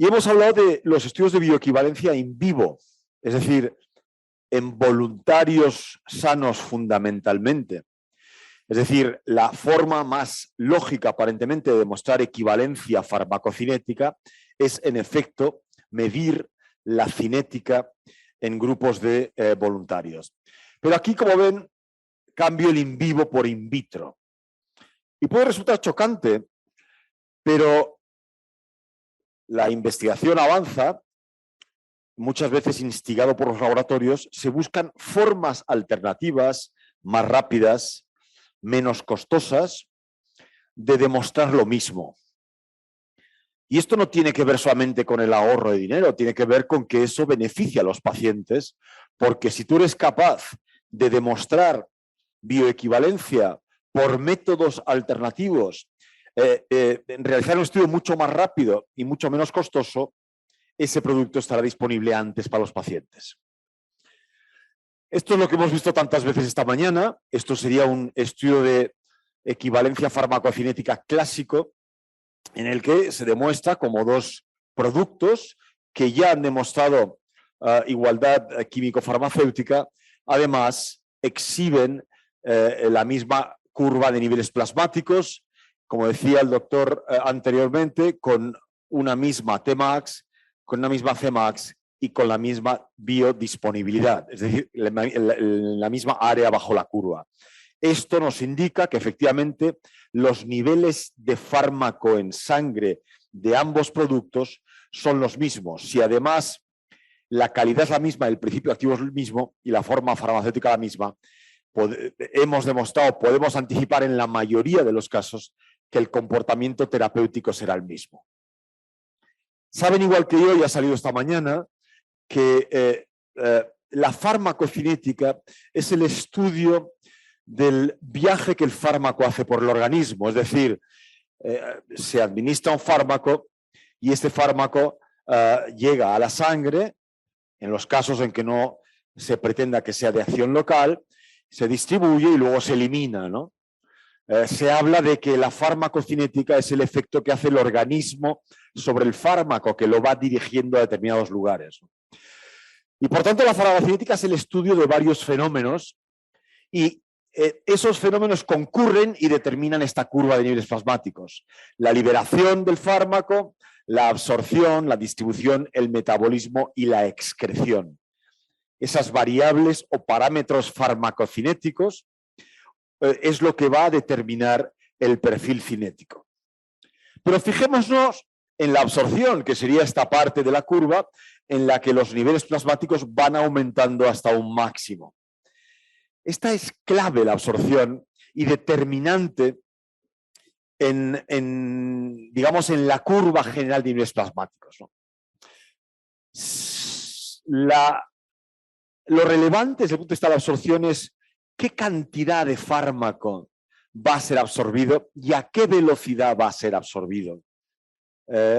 Y hemos hablado de los estudios de bioequivalencia in vivo, es decir, en voluntarios sanos fundamentalmente. Es decir, la forma más lógica aparentemente de demostrar equivalencia farmacocinética es, en efecto, medir la cinética en grupos de voluntarios. Pero aquí, como ven, cambio el in vivo por in vitro. Y puede resultar chocante, pero la investigación avanza, muchas veces instigado por los laboratorios, se buscan formas alternativas, más rápidas, menos costosas, de demostrar lo mismo. Y esto no tiene que ver solamente con el ahorro de dinero, tiene que ver con que eso beneficia a los pacientes, porque si tú eres capaz de demostrar bioequivalencia por métodos alternativos, realizar un estudio mucho más rápido y mucho menos costoso, ese producto estará disponible antes para los pacientes. Esto es lo que hemos visto tantas veces esta mañana. Esto sería un estudio de equivalencia farmacocinética clásico en el que se demuestra como dos productos que ya han demostrado igualdad químico-farmacéutica, además exhiben la misma curva de niveles plasmáticos, como decía el doctor anteriormente, con una misma Tmax, con una misma Cmax y con la misma biodisponibilidad, es decir, la misma área bajo la curva. Esto nos indica que efectivamente los niveles de fármaco en sangre de ambos productos son los mismos. Si además la calidad es la misma, el principio activo es el mismo y la forma farmacéutica la misma, hemos demostrado, podemos anticipar en la mayoría de los casos que el comportamiento terapéutico será el mismo. Saben igual que yo, ya ha salido esta mañana, que la farmacocinética es el estudio del viaje que el fármaco hace por el organismo, es decir, se administra un fármaco y este fármaco llega a la sangre, en los casos en que no se pretenda que sea de acción local, se distribuye y luego se elimina, ¿no? Se habla de que la farmacocinética es el efecto que hace el organismo sobre el fármaco, que lo va dirigiendo a determinados lugares. Y por tanto la farmacocinética es el estudio de varios fenómenos y esos fenómenos concurren y determinan esta curva de niveles plasmáticos. La liberación del fármaco, la absorción, la distribución, el metabolismo y la excreción. Esas variables o parámetros farmacocinéticos es lo que va a determinar el perfil cinético. Pero fijémonos en la absorción, que sería esta parte de la curva en la que los niveles plasmáticos van aumentando hasta un máximo. Esta es clave, la absorción, y determinante digamos, en la curva general de niveles plasmáticos, ¿no? Lo relevante desde el punto de vista de la absorción es qué cantidad de fármaco va a ser absorbido y a qué velocidad va a ser absorbido.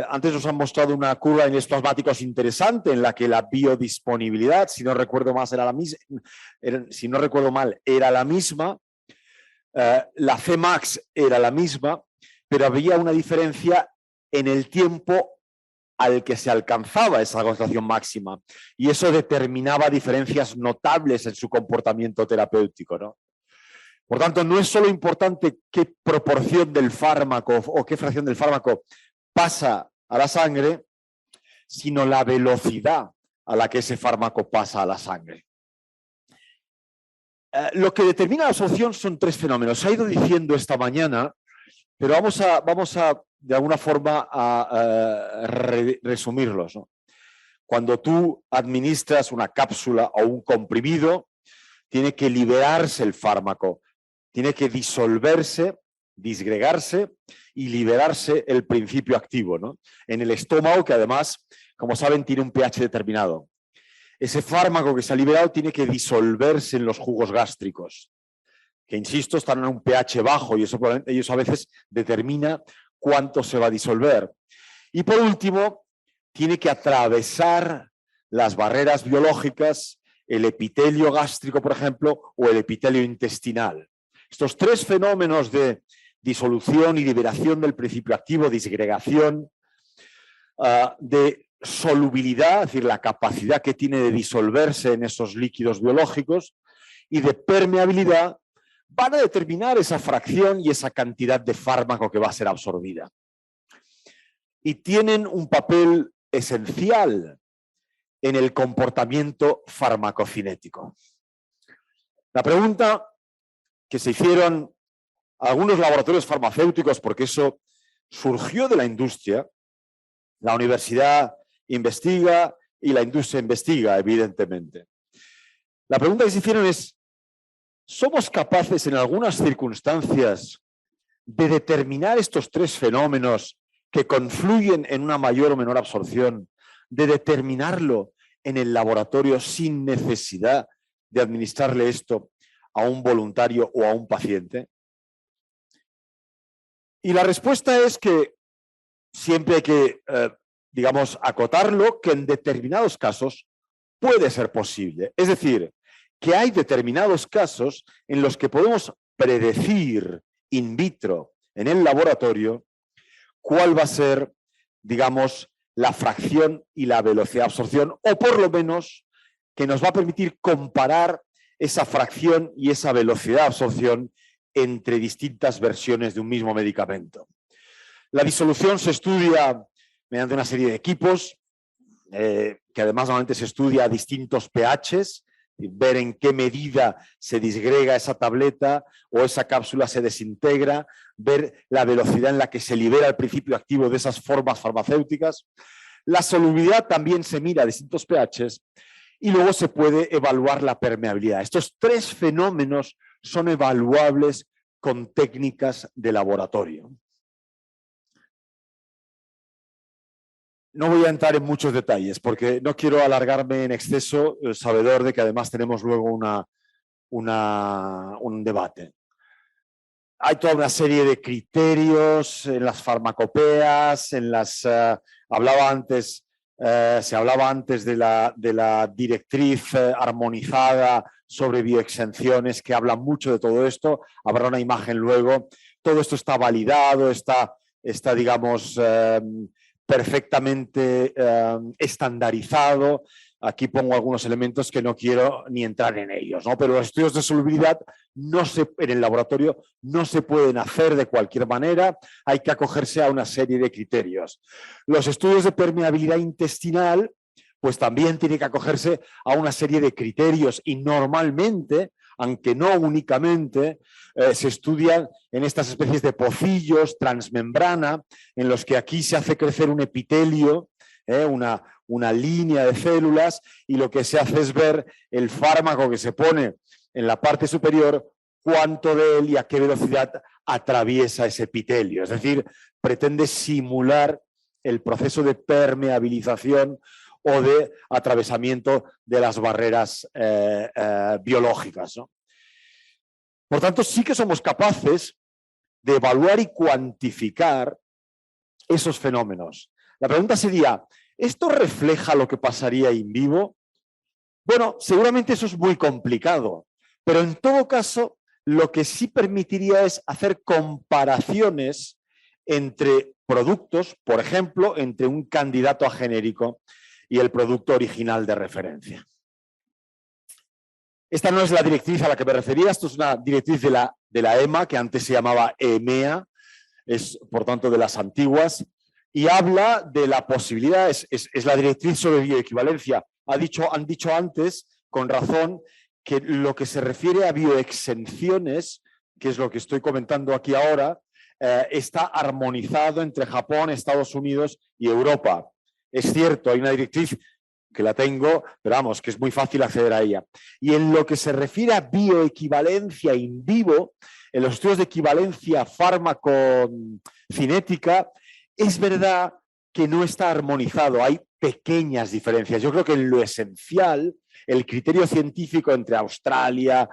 Antes nos han mostrado una curva de niveles plasmáticos interesante en la que la biodisponibilidad, si no recuerdo mal, era la misma, la Cmax era la misma, pero había una diferencia en el tiempo al que se alcanzaba esa concentración máxima y eso determinaba diferencias notables en su comportamiento terapéutico, ¿no? Por tanto, no es solo importante qué proporción del fármaco o qué fracción del fármaco pasa a la sangre, sino la velocidad a la que ese fármaco pasa a la sangre. Lo que determina la absorción son tres fenómenos. Se ha ido diciendo esta mañana, pero vamos a de alguna forma, a resumirlos, ¿no? Cuando tú administras una cápsula o un comprimido, tiene que liberarse el fármaco, tiene que disolverse, disgregarse y liberarse el principio activo, ¿no? En el estómago, que además, como saben, tiene un pH determinado. Ese fármaco que se ha liberado tiene que disolverse en los jugos gástricos, que, insisto, están en un pH bajo y eso a veces determina cuánto se va a disolver. Y por último, tiene que atravesar las barreras biológicas, el epitelio gástrico, por ejemplo, o el epitelio intestinal. Estos tres fenómenos de disolución y liberación del principio activo, disgregación, de solubilidad, es decir, la capacidad que tiene de disolverse en esos líquidos biológicos, y de permeabilidad, van a determinar esa fracción y esa cantidad de fármaco que va a ser absorbida. Y tienen un papel esencial en el comportamiento farmacocinético. La pregunta que se hicieron algunos laboratorios farmacéuticos, porque eso surgió de la industria, la universidad investiga y la industria investiga, evidentemente. La pregunta que se hicieron es, ¿somos capaces en algunas circunstancias de determinar estos tres fenómenos que confluyen en una mayor o menor absorción, de determinarlo en el laboratorio sin necesidad de administrarle esto a un voluntario o a un paciente? Y la respuesta es que siempre hay que, digamos, acotarlo, que en determinados casos puede ser posible. Es decir, que hay determinados casos en los que podemos predecir in vitro en el laboratorio cuál va a ser, digamos, la fracción y la velocidad de absorción, o por lo menos que nos va a permitir comparar esa fracción y esa velocidad de absorción entre distintas versiones de un mismo medicamento. La disolución se estudia mediante una serie de equipos, que además normalmente se estudia a distintos pHs, ver en qué medida se disgrega esa tableta o esa cápsula se desintegra, ver la velocidad en la que se libera el principio activo de esas formas farmacéuticas. La solubilidad también se mira a distintos pHs y luego se puede evaluar la permeabilidad. Estos tres fenómenos son evaluables con técnicas de laboratorio. No voy a entrar en muchos detalles porque no quiero alargarme en exceso, sabedor de que además tenemos luego un debate. Hay toda una serie de criterios en las farmacopeas, en las se hablaba antes de la directriz armonizada sobre bioexenciones, que habla mucho de todo esto. Habrá una imagen luego. Todo esto está validado, está digamos, perfectamente estandarizado. Aquí pongo algunos elementos que no quiero ni entrar en ellos, ¿no? Pero los estudios de solubilidad en el laboratorio no se pueden hacer de cualquier manera, hay que acogerse a una serie de criterios. Los estudios de permeabilidad intestinal, pues también tienen que acogerse a una serie de criterios y normalmente, aunque no únicamente, se estudian en estas especies de pocillos transmembrana, en los que aquí se hace crecer un epitelio, una línea de células, y lo que se hace es ver el fármaco que se pone en la parte superior, cuánto de él y a qué velocidad atraviesa ese epitelio. Es decir, pretende simular el proceso de permeabilización o de atravesamiento de las barreras biológicas, ¿no? Por tanto, sí que somos capaces de evaluar y cuantificar esos fenómenos. La pregunta sería, ¿esto refleja lo que pasaría in vivo? Bueno, seguramente eso es muy complicado, pero en todo caso, lo que sí permitiría es hacer comparaciones entre productos, por ejemplo, entre un candidato a genérico y el producto original de referencia. Esta no es la directriz a la que me refería, esto es una directriz de la EMA, que antes se llamaba EMEA, es por tanto de las antiguas, y habla de la posibilidad, es la directriz sobre bioequivalencia. Han dicho antes, con razón, que lo que se refiere a bioexenciones, que es lo que estoy comentando aquí ahora, está armonizado entre Japón, Estados Unidos y Europa. Es cierto, hay una directriz que la tengo, pero vamos, que es muy fácil acceder a ella. Y en lo que se refiere a bioequivalencia in vivo, en los estudios de equivalencia farmacocinética, es verdad que no está armonizado, hay pequeñas diferencias. Yo creo que en lo esencial, el criterio científico entre Australia,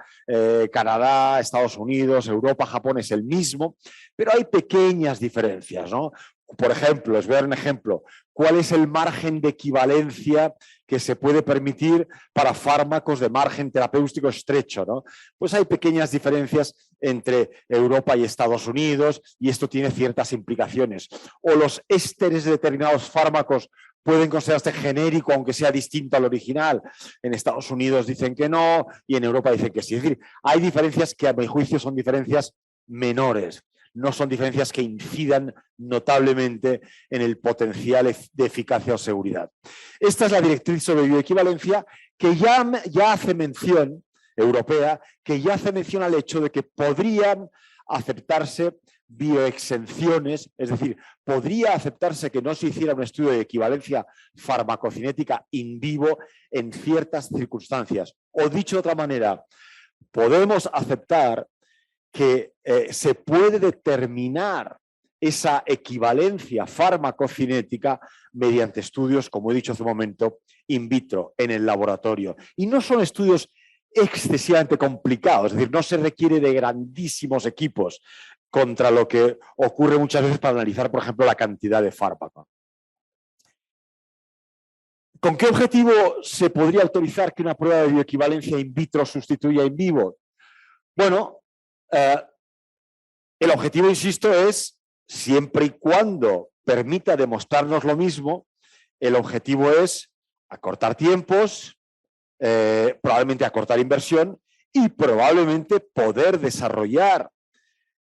Canadá, Estados Unidos, Europa, Japón es el mismo, pero hay pequeñas diferencias, ¿no? Por ejemplo, les voy a dar un ejemplo. ¿Cuál es el margen de equivalencia que se puede permitir para fármacos de margen terapéutico estrecho, ¿no? Pues hay pequeñas diferencias entre Europa y Estados Unidos y esto tiene ciertas implicaciones. O los ésteres de determinados fármacos pueden considerarse genérico aunque sea distinto al original. En Estados Unidos dicen que no y en Europa dicen que sí. Es decir, hay diferencias que a mi juicio son diferencias menores. No son diferencias que incidan notablemente en el potencial de eficacia o seguridad. Esta es la directriz sobre bioequivalencia que ya hace mención, europea, que ya hace mención al hecho de que podrían aceptarse bioexenciones, es decir, podría aceptarse que no se hiciera un estudio de equivalencia farmacocinética in vivo en ciertas circunstancias. O dicho de otra manera, podemos aceptar que se puede determinar esa equivalencia farmacocinética mediante estudios, como he dicho hace un momento, in vitro, en el laboratorio. Y no son estudios excesivamente complicados, es decir, no se requiere de grandísimos equipos contra lo que ocurre muchas veces para analizar, por ejemplo, la cantidad de fármaco. ¿Con qué objetivo se podría autorizar que una prueba de bioequivalencia in vitro sustituya in vivo? Bueno, el objetivo, insisto, es siempre y cuando permita demostrarnos lo mismo, el objetivo es acortar tiempos, probablemente acortar inversión y probablemente poder desarrollar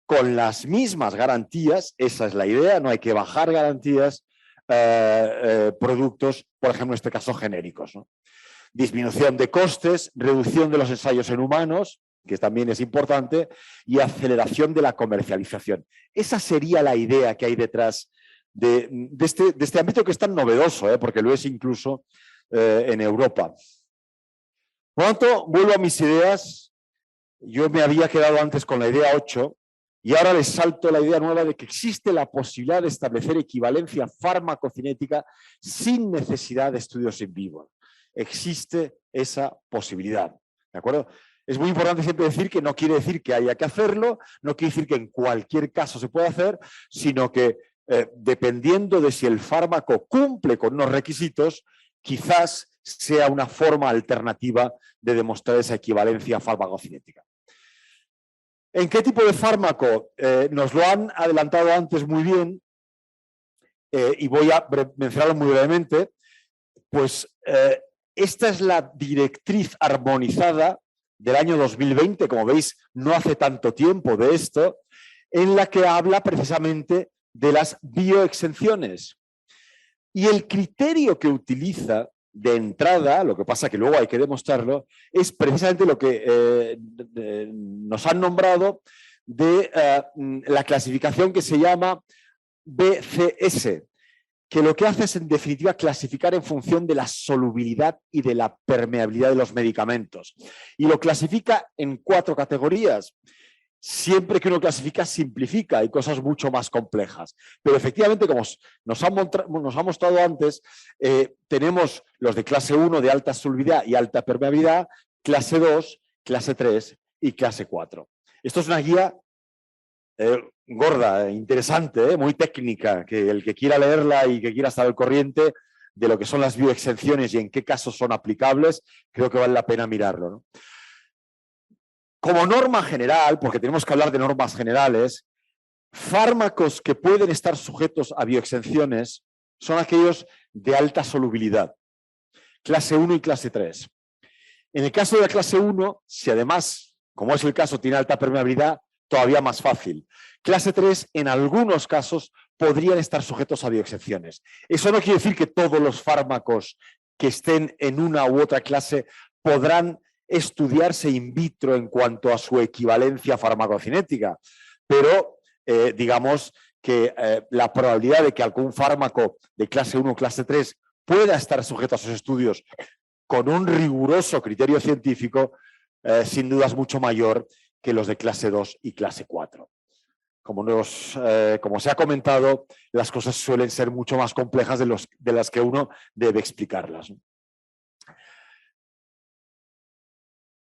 con las mismas garantías, esa es la idea, no hay que bajar garantías, productos, por ejemplo, en este caso genéricos, ¿no? Disminución de costes, reducción de los ensayos en humanos, que también es importante, y aceleración de la comercialización. Esa sería la idea que hay detrás de este ámbito que es tan novedoso, porque lo es incluso en Europa. Por lo tanto, vuelvo a mis ideas. Yo me había quedado antes con la idea 8 y ahora les salto la idea nueva de que existe la posibilidad de establecer equivalencia farmacocinética sin necesidad de estudios in vivo. Existe esa posibilidad, ¿de acuerdo? Es muy importante siempre decir que no quiere decir que haya que hacerlo, no quiere decir que en cualquier caso se pueda hacer, sino que dependiendo de si el fármaco cumple con unos requisitos, quizás sea una forma alternativa de demostrar esa equivalencia farmacocinética. ¿En qué tipo de fármaco? Nos lo han adelantado antes muy bien y voy a mencionarlo muy brevemente. Pues esta es la directriz armonizada del año 2020, como veis, no hace tanto tiempo de esto, en la que habla precisamente de las bioexenciones. Y el criterio que utiliza de entrada, lo que pasa que luego hay que demostrarlo, es precisamente lo que nos han nombrado de la clasificación que se llama BCS, que lo que hace es, en definitiva, clasificar en función de la solubilidad y de la permeabilidad de los medicamentos. Y lo clasifica en 4 categorías. Siempre que uno clasifica, simplifica, hay cosas mucho más complejas. Pero efectivamente, como nos ha mostrado antes, tenemos los de clase 1 de alta solubilidad y alta permeabilidad, clase 2, clase 3 y clase 4. Esto es una guía gorda, interesante, muy técnica, que el que quiera leerla y que quiera estar al corriente de lo que son las bioexenciones y en qué casos son aplicables, creo que vale la pena mirarlo, ¿no? Como norma general, porque tenemos que hablar de normas generales, fármacos que pueden estar sujetos a bioexenciones son aquellos de alta solubilidad, clase 1 y clase 3. En el caso de la clase 1, si además, como es el caso, tiene alta permeabilidad, todavía más fácil. Clase 3, en algunos casos, podrían estar sujetos a bioexenciones. Eso no quiere decir que todos los fármacos que estén en una u otra clase podrán estudiarse in vitro en cuanto a su equivalencia farmacocinética, pero digamos que la probabilidad de que algún fármaco de clase 1 o clase 3 pueda estar sujeto a esos estudios con un riguroso criterio científico, sin duda es mucho mayor que los de clase 2 y clase 4. Como se ha comentado, las cosas suelen ser mucho más complejas de las que uno debe explicarlas.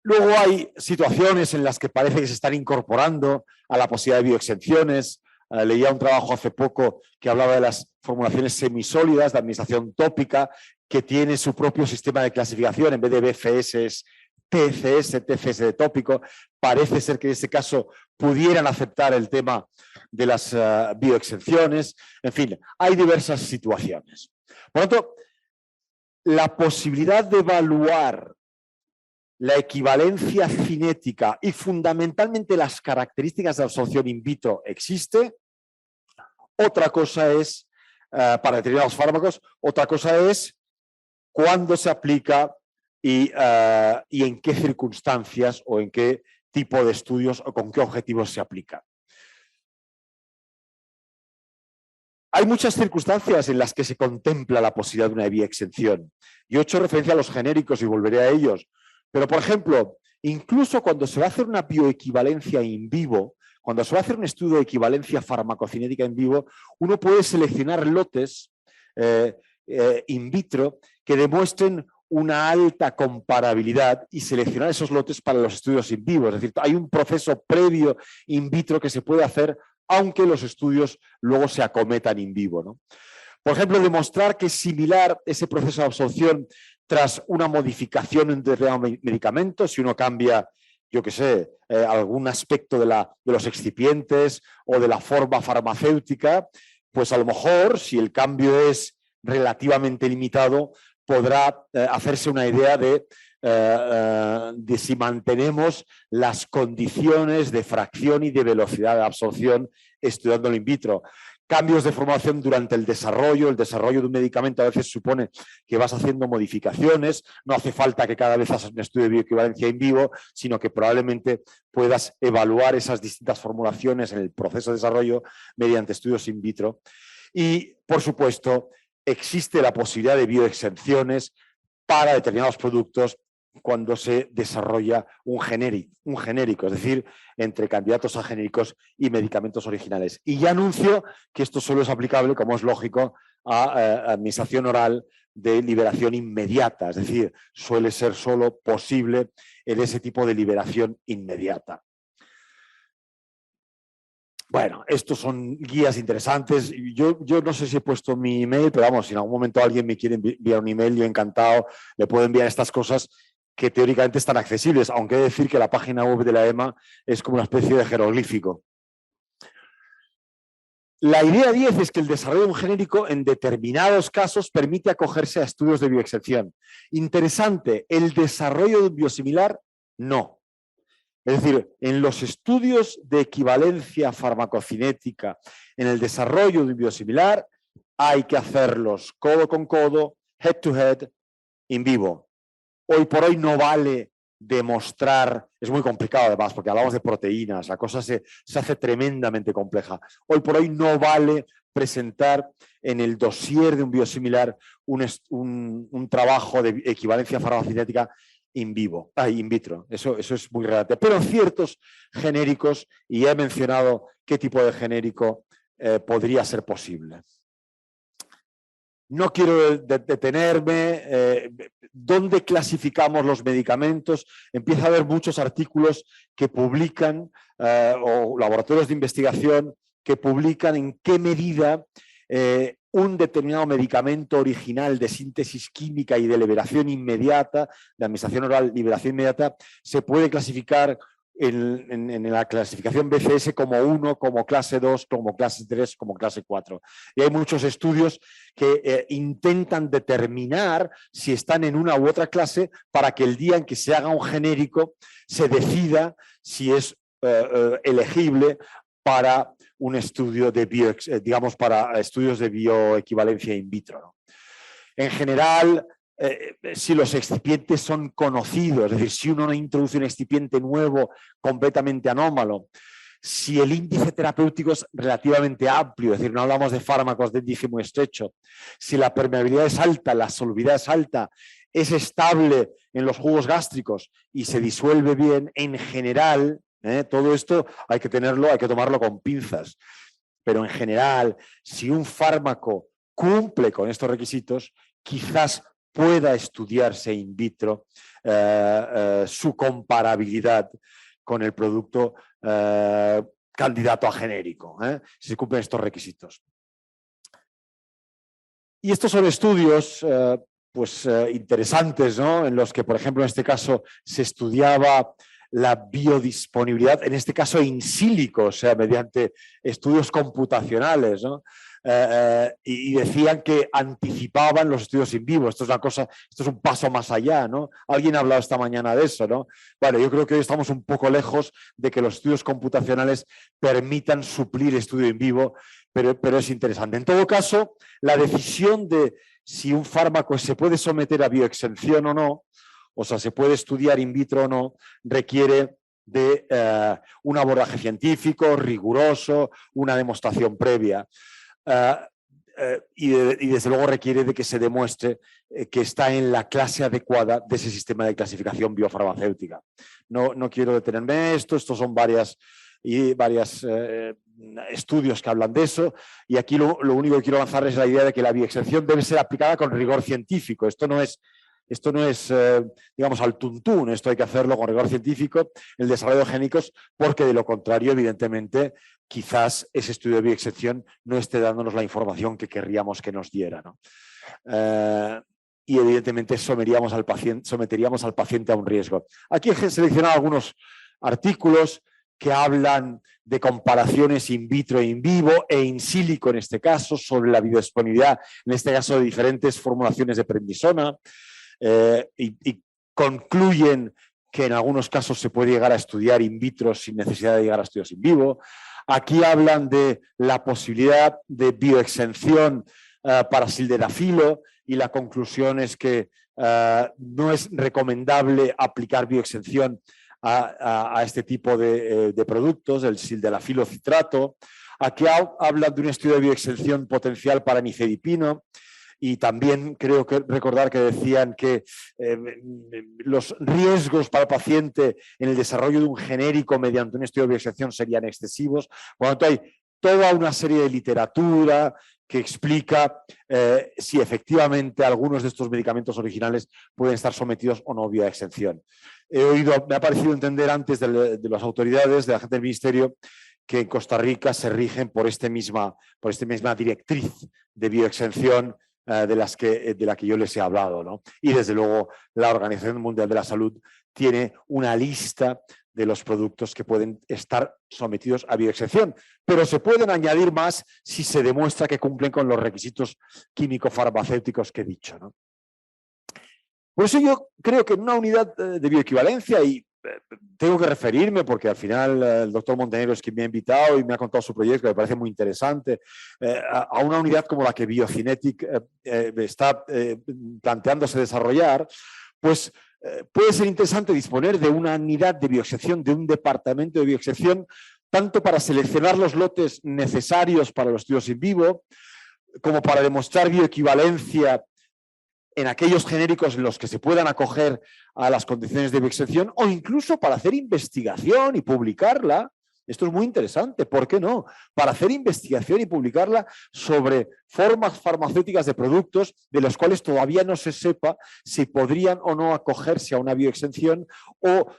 Luego hay situaciones en las que parece que se están incorporando a la posibilidad de bioexenciones Leía un trabajo hace poco que hablaba de las formulaciones semisólidas de administración tópica, que tiene su propio sistema de clasificación. En vez de BFS es TCS, TCS de tópico. Parece ser que en este caso pudieran aceptar el tema de las bioexenciones. En fin, hay diversas situaciones. Por lo tanto, la posibilidad de evaluar la equivalencia cinética y fundamentalmente las características de absorción in vitro existe. Otra cosa es, para determinados fármacos, otra cosa es cuándo se aplica y en qué circunstancias o en qué tipo de estudios o con qué objetivos se aplica. Hay muchas circunstancias en las que se contempla la posibilidad de una bioexención. Yo he hecho referencia a los genéricos y volveré a ellos. Pero, por ejemplo, incluso cuando se va a hacer una bioequivalencia in vivo, cuando se va a hacer un estudio de equivalencia farmacocinética in vivo, uno puede seleccionar lotes in vitro que demuestren una alta comparabilidad y seleccionar esos lotes para los estudios in vivo. Es decir, hay un proceso previo in vitro que se puede hacer aunque los estudios luego se acometan in vivo, ¿no? Por ejemplo, demostrar que es similar ese proceso de absorción tras una modificación en determinado medicamento, si uno cambia, yo qué sé, algún aspecto de los excipientes o de la forma farmacéutica, pues a lo mejor, si el cambio es relativamente limitado, podrá hacerse una idea de si mantenemos las condiciones de fracción y de velocidad de absorción estudiándolo in vitro. Cambios de formulación durante el desarrollo de un medicamento a veces supone que vas haciendo modificaciones, no hace falta que cada vez hagas un estudio de bioequivalencia in vivo, sino que probablemente puedas evaluar esas distintas formulaciones en el proceso de desarrollo mediante estudios in vitro. Y, por supuesto, existe la posibilidad de bioexenciones para determinados productos cuando se desarrolla un genérico, es decir, entre candidatos a genéricos y medicamentos originales. Y ya anuncio que esto solo es aplicable, como es lógico, a administración oral de liberación inmediata, es decir, suele ser solo posible en ese tipo de liberación inmediata. Bueno, estos son guías interesantes. Yo no sé si he puesto mi email, pero vamos, si en algún momento alguien me quiere enviar un email, yo encantado le puedo enviar estas cosas que teóricamente están accesibles, aunque he de decir que la página web de la EMA es como una especie de jeroglífico. La idea 10 es que el desarrollo de un genérico en determinados casos permite acogerse a estudios de bioexención. Interesante, el desarrollo de un biosimilar, no. Es decir, en los estudios de equivalencia farmacocinética, en el desarrollo de un biosimilar, hay que hacerlos codo con codo, head to head, in vivo. Hoy por hoy no vale demostrar, es muy complicado además, porque hablamos de proteínas, la cosa se hace tremendamente compleja. Hoy por hoy no vale presentar en el dossier de un biosimilar un trabajo de equivalencia farmacocinética in vitro. Eso es muy relativo. Pero en ciertos genéricos, y he mencionado qué tipo de genérico podría ser posible. No quiero detenerme. ¿Dónde clasificamos los medicamentos? Empieza a haber muchos artículos que publican, o laboratorios de investigación que publican en qué medida un determinado medicamento original de síntesis química y de liberación inmediata, de administración oral, liberación inmediata, se puede clasificar en la clasificación BCS como 1, como clase 2, como clase 3, como clase 4. Y hay muchos estudios que intentan determinar si están en una u otra clase para que el día en que se haga un genérico se decida si es elegible para un estudio de digamos, para estudios de bioequivalencia in vitro, ¿no? En general, si los excipientes son conocidos, es decir, si uno no introduce un excipiente nuevo completamente anómalo, si el índice terapéutico es relativamente amplio, es decir, no hablamos de fármacos de índice muy estrecho, si la permeabilidad es alta, la solubilidad es alta, es estable en los jugos gástricos y se disuelve bien, en general, todo esto hay que tomarlo con pinzas. Pero en general, si un fármaco cumple con estos requisitos, quizás pueda estudiarse in vitro su comparabilidad con el producto candidato a genérico, si se cumplen estos requisitos. Y estos son estudios interesantes, ¿no? En los que, por ejemplo, en este caso se estudiaba la biodisponibilidad, en este caso in silico, o sea, mediante estudios computacionales, ¿no? Y decían que anticipaban los estudios in vivo. Esto es una cosa, esto es un paso más allá, ¿no? Alguien ha hablado esta mañana de eso, ¿no? Vale, yo creo que hoy estamos un poco lejos de que los estudios computacionales permitan suplir estudio in vivo, pero es interesante. En todo caso, la decisión de si un fármaco se puede someter a bioexención o no, o sea, se puede estudiar in vitro o no, requiere de un abordaje científico, riguroso, una demostración previa. Y desde luego requiere de que se demuestre que está en la clase adecuada de ese sistema de clasificación biofarmacéutica. No quiero detenerme en esto, estos son varios estudios que hablan de eso, y aquí lo único que quiero avanzar es la idea de que la bioexención debe ser aplicada con rigor científico. Esto no es, digamos, al tuntún, esto hay que hacerlo con rigor científico, el desarrollo de génicos, porque de lo contrario, evidentemente, quizás ese estudio de bioexención no esté dándonos la información que querríamos que nos diera, ¿no? Y evidentemente someteríamos al paciente a un riesgo. Aquí he seleccionado algunos artículos que hablan de comparaciones in vitro e in vivo e in silico en este caso, sobre la biodisponibilidad, en este caso de diferentes formulaciones de prednisona, y concluyen que en algunos casos se puede llegar a estudiar in vitro sin necesidad de llegar a estudios in vivo. Aquí hablan de la posibilidad de bioexención para sildenafilo, y la conclusión es que no es recomendable aplicar bioexención a este tipo de productos, el sildenafilo citrato. Aquí hablan de un estudio de bioexención potencial para nifedipino, y también creo que recordar que decían que los riesgos para el paciente en el desarrollo de un genérico mediante un estudio de bioexención serían excesivos. Por lo tanto, hay toda una serie de literatura que explica si efectivamente algunos de estos medicamentos originales pueden estar sometidos o no a bioexención. Me ha parecido entender antes de las autoridades, de la gente del ministerio, que en Costa Rica se rigen por esta misma directriz de bioexención de la que yo les he hablado, ¿no? Y desde luego la Organización Mundial de la Salud tiene una lista de los productos que pueden estar sometidos a bioexención, pero se pueden añadir más si se demuestra que cumplen con los requisitos químico-farmacéuticos que he dicho, ¿no? Por eso yo creo que en una unidad de bioequivalencia, y tengo que referirme porque al final el doctor Montenegro es quien me ha invitado y me ha contado su proyecto, que me parece muy interesante, a una unidad como la que Biocinetic está planteándose desarrollar, pues puede ser interesante disponer de una unidad de bioexención, de un departamento de bioexención, tanto para seleccionar los lotes necesarios para los estudios in vivo, como para demostrar bioequivalencia en aquellos genéricos en los que se puedan acoger a las condiciones de bioexención, o incluso para hacer investigación y publicarla. Esto es muy interesante, ¿por qué no? Para hacer investigación y publicarla sobre formas farmacéuticas de productos de los cuales todavía no se sepa si podrían o no acogerse a una bioexención, o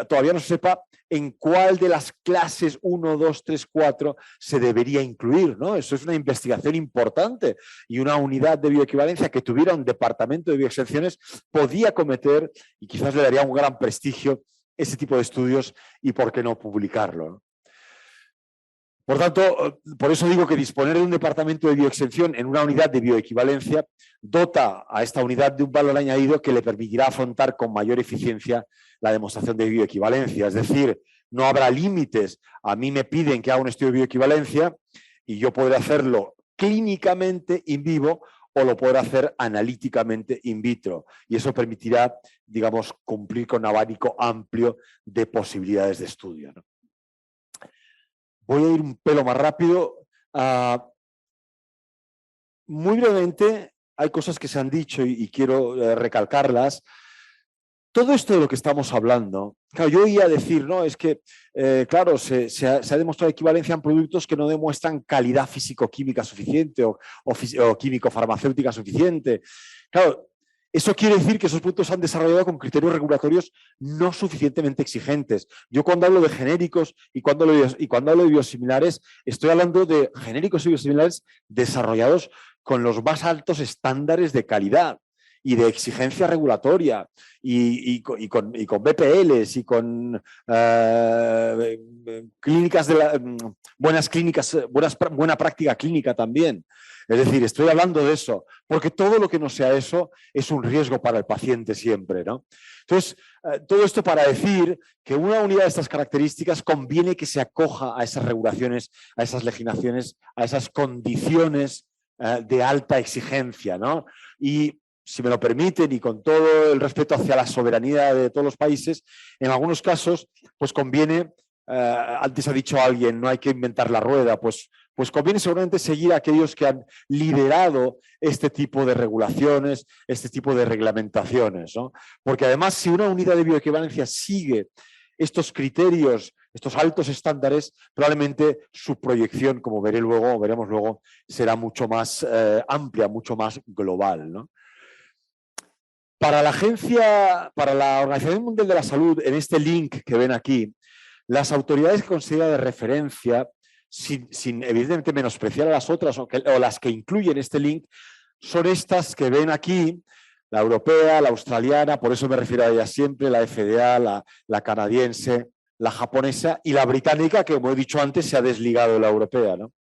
todavía no se sepa en cuál de las clases 1, 2, 3, 4 se debería incluir, ¿no? Eso es una investigación importante, y una unidad de bioequivalencia que tuviera un departamento de bioexenciones podía cometer, y quizás le daría un gran prestigio, ese tipo de estudios, y por qué no publicarlo, ¿no? Por tanto, por eso digo que disponer de un departamento de bioexención en una unidad de bioequivalencia dota a esta unidad de un valor añadido que le permitirá afrontar con mayor eficiencia la demostración de bioequivalencia. Es decir, no habrá límites. A mí me piden que haga un estudio de bioequivalencia y yo podré hacerlo clínicamente in vivo o lo podré hacer analíticamente in vitro. Y eso permitirá, digamos, cumplir con un abanico amplio de posibilidades de estudio, ¿no? Voy a ir un pelo más rápido. Muy brevemente, hay cosas que se han dicho y quiero recalcarlas. Todo esto de lo que estamos hablando, claro, yo oía decir, no, es que, claro, se ha demostrado equivalencia en productos que no demuestran calidad físico-química suficiente o químico-farmacéutica suficiente. Claro, Eso quiere decir que esos productos se han desarrollado con criterios regulatorios no suficientemente exigentes. Yo cuando hablo de genéricos y cuando hablo de biosimilares, estoy hablando de genéricos y biosimilares desarrollados con los más altos estándares de calidad y de exigencia regulatoria y con BPLs y con clínicas buena práctica clínica también. Es decir, estoy hablando de eso, porque todo lo que no sea eso es un riesgo para el paciente siempre, ¿no? Entonces, todo esto para decir que una unidad de estas características conviene que se acoja a esas regulaciones, a esas legislaciones, a esas condiciones de alta exigencia, ¿no? Y si me lo permiten y con todo el respeto hacia la soberanía de todos los países, en algunos casos, pues conviene, antes ha dicho alguien, no hay que inventar la rueda, pues conviene seguramente seguir a aquellos que han liderado este tipo de regulaciones, este tipo de reglamentaciones, ¿no? Porque además, si una unidad de bioequivalencia sigue estos criterios, estos altos estándares, probablemente su proyección, como veremos luego, será mucho más amplia, mucho más global, ¿no? Para la Organización Mundial de la Salud, en este link que ven aquí, las autoridades que considera de referencia, sin evidentemente menospreciar a las otras o las que incluyen este link, son estas que ven aquí, la europea, la australiana, por eso me refiero a ellas siempre, la FDA, la canadiense, la japonesa y la británica, que como he dicho antes, se ha desligado de la europea, ¿no?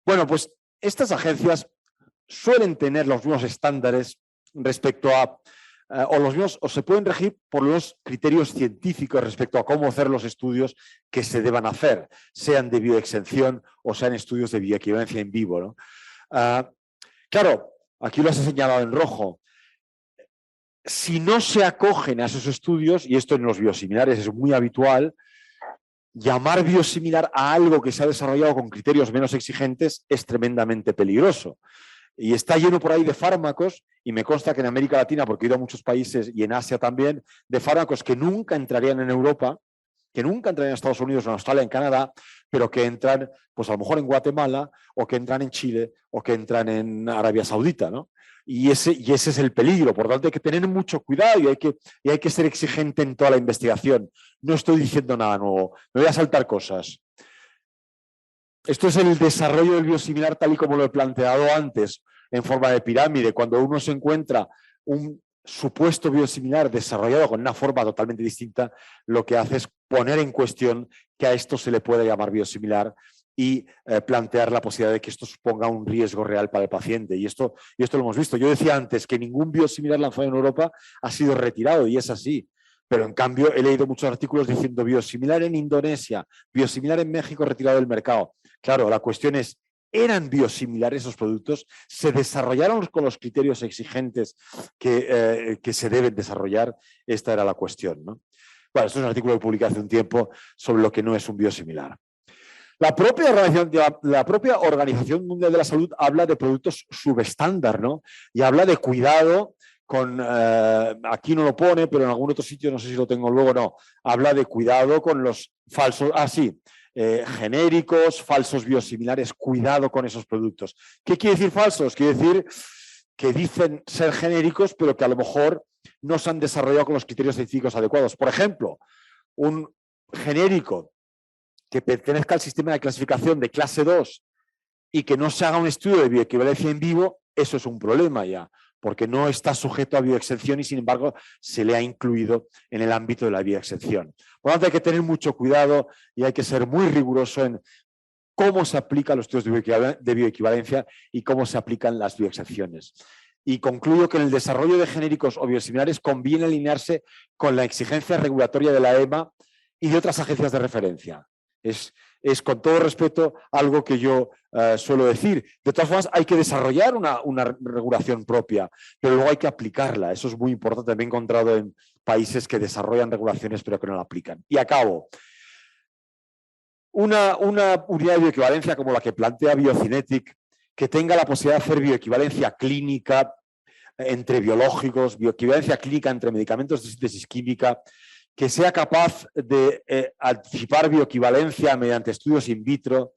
Bueno, pues estas agencias suelen tener los mismos estándares respecto a, o se pueden regir por los criterios científicos respecto a cómo hacer los estudios que se deban hacer, sean de bioexención o sean estudios de bioequivalencia in vivo, ¿no? Claro, aquí lo has señalado en rojo. Si no se acogen a esos estudios, y esto en los biosimilares es muy habitual, llamar biosimilar a algo que se ha desarrollado con criterios menos exigentes es tremendamente peligroso. Y está lleno por ahí de fármacos, y me consta que en América Latina, porque he ido a muchos países y en Asia también, de fármacos que nunca entrarían en Europa, que nunca entrarían en Estados Unidos, en Australia, en Canadá, pero que entran, pues a lo mejor en Guatemala, o que entran en Chile, o que entran en Arabia Saudita, ¿no? Y ese es el peligro. Por lo tanto, hay que tener mucho cuidado y hay que ser exigente en toda la investigación. No estoy diciendo nada nuevo, me voy a saltar cosas. Esto es el desarrollo del biosimilar tal y como lo he planteado antes, en forma de pirámide. Cuando uno se encuentra un supuesto biosimilar desarrollado con una forma totalmente distinta, lo que hace es poner en cuestión que a esto se le puede llamar biosimilar y plantear la posibilidad de que esto suponga un riesgo real para el paciente. Y esto lo hemos visto. Yo decía antes que ningún biosimilar lanzado en Europa ha sido retirado, y es así. Pero en cambio he leído muchos artículos diciendo biosimilar en Indonesia, biosimilar en México retirado del mercado. Claro, la cuestión es, ¿eran biosimilares esos productos? ¿Se desarrollaron con los criterios exigentes que se deben desarrollar? Esta era la cuestión, ¿no? Bueno, esto es un artículo que publiqué hace un tiempo sobre lo que no es un biosimilar. La propia Organización Mundial de la Salud habla de productos subestándar, ¿no? Y habla de cuidado con, aquí no lo pone, pero en algún otro sitio, no sé si lo tengo luego, no, habla de cuidado con los falsos, genéricos, falsos biosimilares, cuidado con esos productos. ¿Qué quiere decir falsos? Quiere decir que dicen ser genéricos, pero que a lo mejor no se han desarrollado con los criterios científicos adecuados. Por ejemplo, un genérico que pertenezca al sistema de clasificación de clase 2 y que no se haga un estudio de bioequivalencia en vivo, eso es un problema ya, porque no está sujeto a bioexención y sin embargo se le ha incluido en el ámbito de la bioexención. Por lo tanto, hay que tener mucho cuidado y hay que ser muy riguroso en cómo se aplican los estudios de bioequivalencia y cómo se aplican las bioexenciones. Y concluyo que en el desarrollo de genéricos o biosimilares conviene alinearse con la exigencia regulatoria de la EMA y de otras agencias de referencia. Es con todo respeto algo que yo suelo decir. De todas formas, hay que desarrollar una regulación propia, pero luego hay que aplicarla. Eso es muy importante. Me he encontrado en países que desarrollan regulaciones pero que no la aplican. Y acabo. Una unidad de bioequivalencia como la que plantea Biocinetic, que tenga la posibilidad de hacer bioequivalencia clínica entre biológicos, bioequivalencia clínica entre medicamentos de síntesis química, que sea capaz de anticipar bioequivalencia mediante estudios in vitro,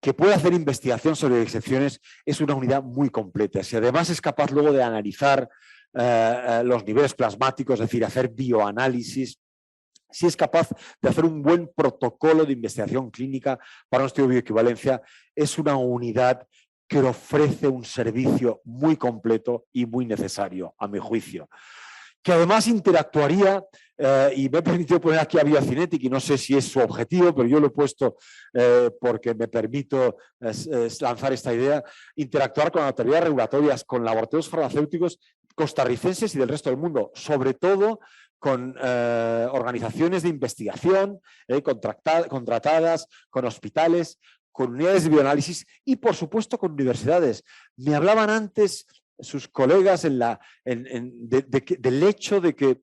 que pueda hacer investigación sobre excepciones, es una unidad muy completa. Si además es capaz luego de analizar los niveles plasmáticos, es decir, hacer bioanálisis, si es capaz de hacer un buen protocolo de investigación clínica para un estudio de bioequivalencia, es una unidad que ofrece un servicio muy completo y muy necesario, a mi juicio. Que además interactuaría, y me he permitido poner aquí a Biocinetic, y no sé si es su objetivo, pero yo lo he puesto porque me permito lanzar esta idea, interactuar con autoridades regulatorias, con laboratorios farmacéuticos costarricenses y del resto del mundo, sobre todo con organizaciones de investigación contratadas, con hospitales, con unidades de bioanálisis y, por supuesto, con universidades. Me hablaban antes sus colegas del hecho de que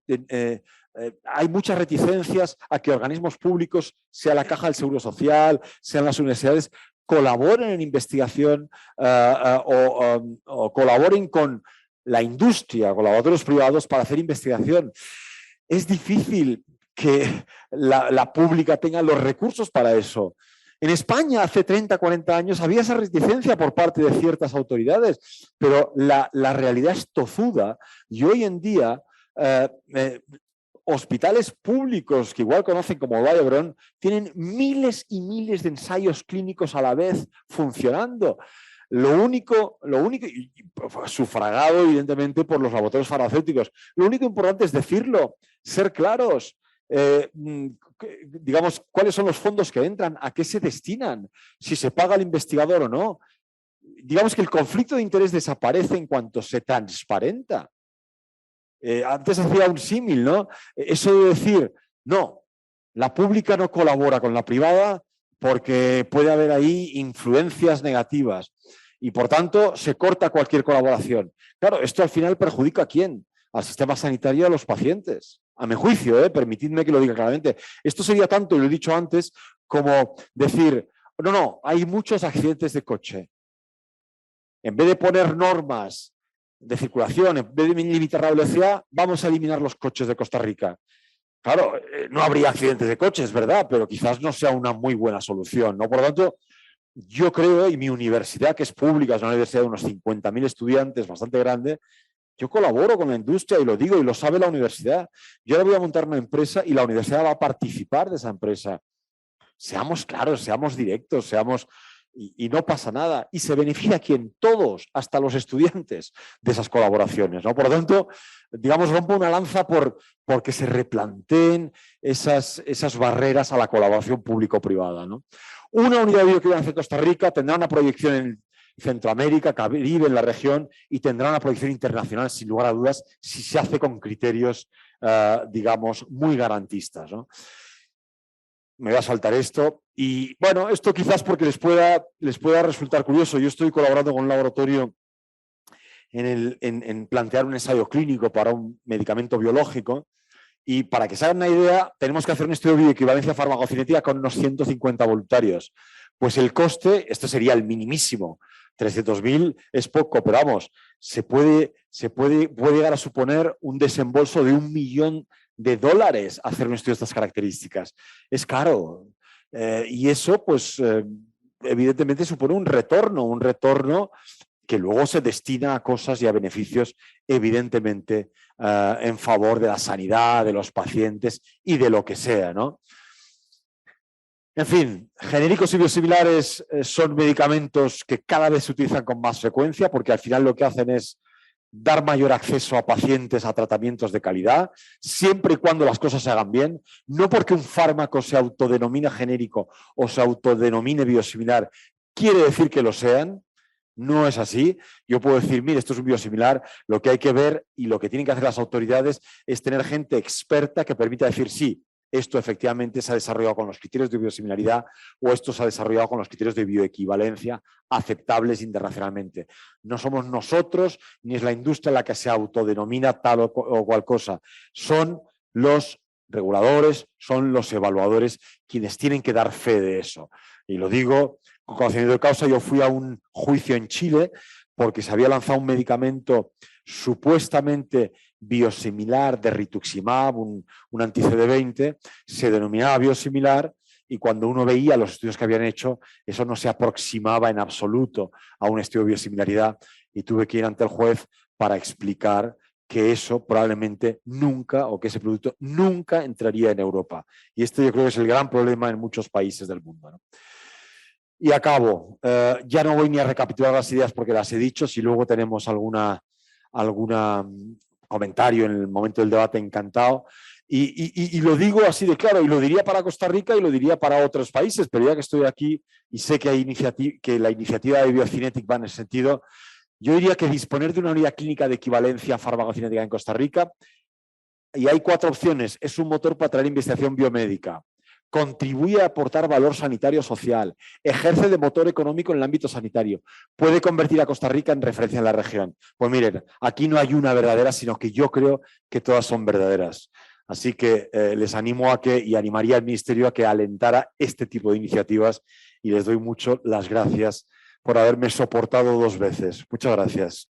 hay muchas reticencias a que organismos públicos, sea la Caja del Seguro Social, sean las universidades, colaboren en investigación o colaboren con la industria, con laboratorios privados para hacer investigación. Es difícil que la pública tenga los recursos para eso. En España hace 30, 40 años había esa reticencia por parte de ciertas autoridades, pero la realidad es tozuda y hoy en día hospitales públicos que igual conocen como Biogron tienen miles y miles de ensayos clínicos a la vez funcionando. Lo único, sufragado evidentemente por los laboratorios farmacéuticos, lo único importante es decirlo, ser claros. Digamos, cuáles son los fondos que entran, a qué se destinan, si se paga al investigador o no. Digamos que el conflicto de interés desaparece en cuanto se transparenta. Antes hacía un símil, ¿no? Eso de decir, no, la pública no colabora con la privada porque puede haber ahí influencias negativas y por tanto se corta cualquier colaboración. Claro, esto al final perjudica ¿a quién? Al sistema sanitario y a los pacientes. A mi juicio, permitidme que lo diga claramente. Esto sería tanto, y lo he dicho antes, como decir, no, hay muchos accidentes de coche. En vez de poner normas de circulación, en vez de limitar la velocidad, vamos a eliminar los coches de Costa Rica. Claro, no habría accidentes de coches, ¿verdad? Pero quizás no sea una muy buena solución, ¿no? Por lo tanto, yo creo, y mi universidad, que es pública, es una universidad de unos 50.000 estudiantes, bastante grande, yo colaboro con la industria y lo digo y lo sabe la universidad. Yo ahora voy a montar una empresa y la universidad va a participar de esa empresa. Seamos claros, seamos directos, seamos... Y no pasa nada. Y se beneficia a quien, todos, hasta los estudiantes, de esas colaboraciones, ¿no? Por lo tanto, digamos, rompo una lanza porque se replanteen esas barreras a la colaboración público-privada, ¿no? Una unidad de bioequivalencia en Costa Rica tendrá una proyección en Centroamérica, Caribe, en la región, y tendrá una proyección internacional, sin lugar a dudas, si se hace con criterios, digamos, muy garantistas, ¿no? Me voy a saltar esto. Y bueno, esto quizás porque les pueda resultar curioso. Yo estoy colaborando con un laboratorio en plantear un ensayo clínico para un medicamento biológico. Y para que se hagan una idea, tenemos que hacer un estudio de bioequivalencia farmacocinética con unos 150 voluntarios. Pues el coste, esto sería el minimísimo, 300.000 es poco, pero vamos, puede llegar a suponer un desembolso de $1 millón hacer un estudio de estas características. Es caro. Y eso, pues, evidentemente supone un retorno que luego se destina a cosas y a beneficios, evidentemente, en favor de la sanidad, de los pacientes y de lo que sea, ¿no? En fin, genéricos y biosimilares son medicamentos que cada vez se utilizan con más frecuencia porque al final lo que hacen es dar mayor acceso a pacientes a tratamientos de calidad, siempre y cuando las cosas se hagan bien, no porque un fármaco se autodenomina genérico o se autodenomine biosimilar, quiere decir que lo sean. No es así. Yo puedo decir, mire, esto es un biosimilar, lo que hay que ver y lo que tienen que hacer las autoridades es tener gente experta que permita decir, sí, esto efectivamente se ha desarrollado con los criterios de biosimilaridad o esto se ha desarrollado con los criterios de bioequivalencia aceptables internacionalmente. No somos nosotros ni es la industria la que se autodenomina tal o cual cosa. Son los reguladores, son los evaluadores quienes tienen que dar fe de eso. Y lo digo con conocimiento de causa. Yo fui a un juicio en Chile porque se había lanzado un medicamento supuestamente biosimilar de rituximab, un anti-CD20, se denominaba biosimilar y cuando uno veía los estudios que habían hecho, eso no se aproximaba en absoluto a un estudio de biosimilaridad y tuve que ir ante el juez para explicar que eso probablemente nunca, o que ese producto nunca entraría en Europa. Y este yo creo que es el gran problema en muchos países del mundo, ¿no? Y acabo. Ya no voy ni a recapitular las ideas porque las he dicho. Si luego tenemos alguna comentario en el momento del debate, encantado. Y lo digo así de claro, y lo diría para Costa Rica y lo diría para otros países, pero ya que estoy aquí y sé que, que la iniciativa de Biocinetic va en ese sentido, yo diría que disponer de una unidad clínica de equivalencia farmacocinética en Costa Rica, y hay 4 opciones, es un motor para traer investigación biomédica, contribuye a aportar valor sanitario social, ejerce de motor económico en el ámbito sanitario, puede convertir a Costa Rica en referencia en la región. Pues miren, aquí no hay una verdadera, sino que yo creo que todas son verdaderas. Así que les animo a que, y animaría al Ministerio a que alentara este tipo de iniciativas, y les doy mucho las gracias por haberme soportado 2 veces. Muchas gracias.